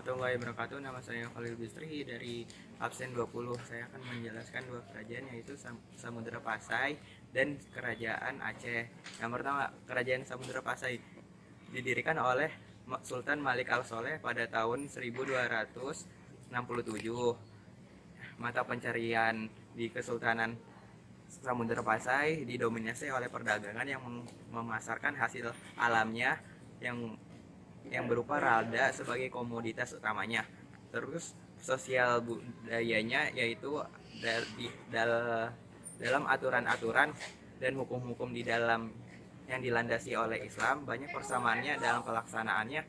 warahmatullahi wabarakatuh. Nama saya Khalil Bistri dari absen 20. Saya akan menjelaskan dua kerajaan, yaitu Samudra Pasai dan Kerajaan Aceh. Yang pertama, Kerajaan Samudra Pasai didirikan oleh Sultan Malik Al-Soleh pada tahun 1267. Mata pencarian di Kesultanan Samudra Pasai didominasi oleh perdagangan yang memasarkan hasil alamnya yang berupa ralda sebagai komoditas utamanya. Terus sosial budayanya yaitu dalam aturan-aturan dan hukum-hukum di dalam yang dilandasi oleh Islam, banyak persamaannya dalam pelaksanaannya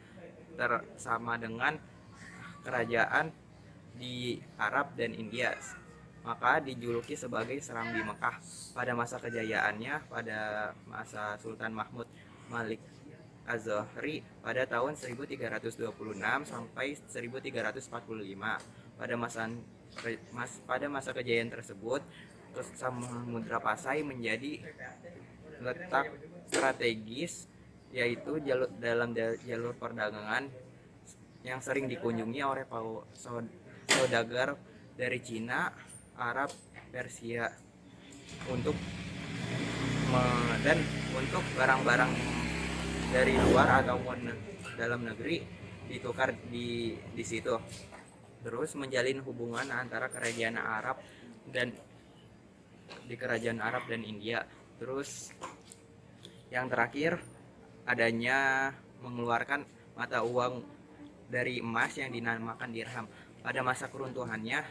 tersama dengan kerajaan di Arab dan India. Maka dijuluki sebagai Serambi Mekah. Pada masa kejayaannya, pada masa Sultan Mahmud Malik Az-Zohri pada tahun 1326 sampai 1345. Pada masa kejayaan tersebut, Samudra Pasai menjadi letak strategis, yaitu dalam jalur perdagangan yang sering dikunjungi oleh saudagar dari Cina, Arab, Persia untuk barang-barang dari luar ataupun dalam negeri ditukar di situ. Terus menjalin hubungan antara kerajaan Arab dan India. Terus yang terakhir, adanya mengeluarkan mata uang dari emas yang dinamakan dirham. Pada masa keruntuhannya,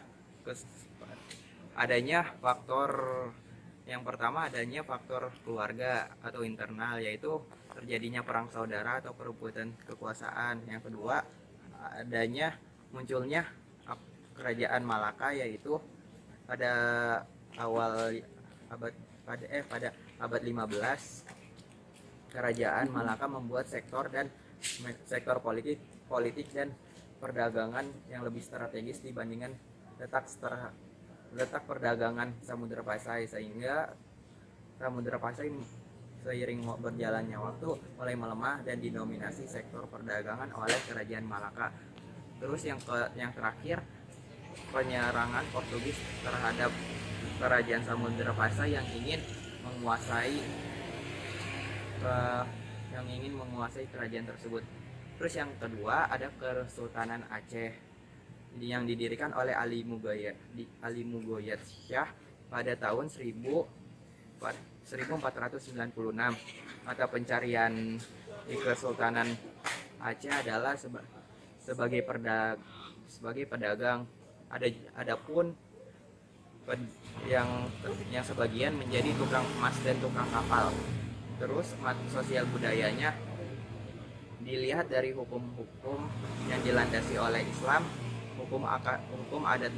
yang pertama adanya faktor keluarga atau internal, yaitu terjadinya perang saudara atau perebutan kekuasaan. Yang kedua, munculnya kerajaan Malaka, yaitu pada abad 15. Kerajaan Malaka membuat sektor politik dan perdagangan yang lebih strategis dibandingkan letak perdagangan Samudra Pasai, sehingga Samudra Pasai seiring berjalannya waktu mulai melemah dan didominasi sektor perdagangan oleh kerajaan Malaka. Terus yang terakhir, penyerangan Portugis terhadap kerajaan Samudra Pasai yang ingin menguasai kerajaan tersebut. Terus yang kedua, ada Kesultanan Aceh yang didirikan oleh Ali Mugoyat Syah pada tahun 1496. Mata pencarian di Kesultanan Aceh adalah sebagai pedagang. Adapun yang sebagian menjadi tukang emas dan tukang kapal. Terus sosial budayanya dilihat dari hukum-hukum yang dilandasi oleh Islam, hukum adat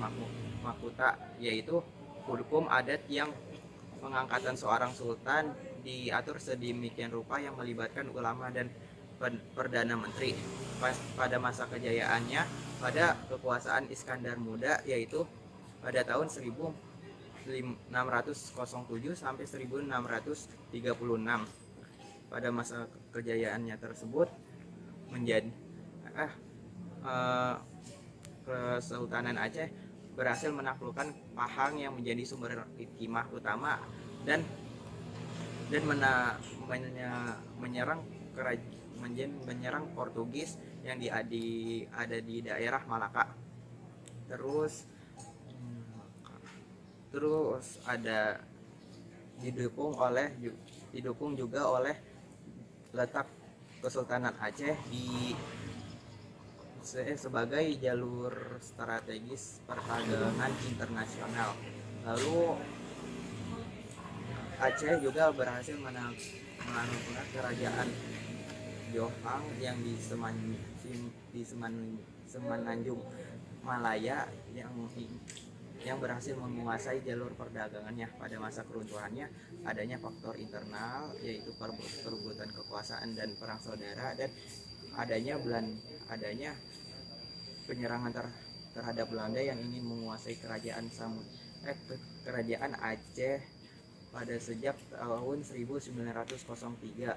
makuta, yaitu hukum adat yang pengangkatan seorang sultan diatur sedemikian rupa yang melibatkan ulama dan perdana menteri. Pada masa kejayaannya, pada kekuasaan Iskandar Muda, yaitu pada tahun 1607 sampai 1636. Pada masa kejayaannya tersebut Kesultanan Aceh berhasil menaklukkan Pahang yang menjadi sumber hikmah utama dan menyerang Portugis yang ada di daerah Malaka. Terus ada didukung juga oleh letak Kesultanan Aceh sebagai jalur strategis perdagangan internasional. Lalu Aceh juga berhasil menaklukkan kerajaan Johang yang di Semenanjung Malaya yang berhasil menguasai jalur perdagangannya. Pada masa keruntuhannya, adanya faktor internal, yaitu perebutan kekuasaan dan perang saudara, dan adanya penyerangan terhadap Belanda yang ingin menguasai kerajaan Aceh pada sejak tahun 1903.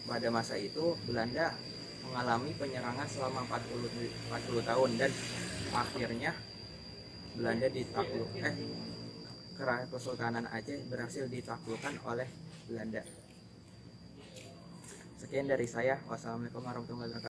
Pada masa itu Belanda mengalami penyerangan selama 40 tahun, dan akhirnya Belanda Kesultanan Aceh berhasil ditaklukkan oleh Belanda. Sekian dari saya. Wassalamualaikum warahmatullahi wabarakatuh.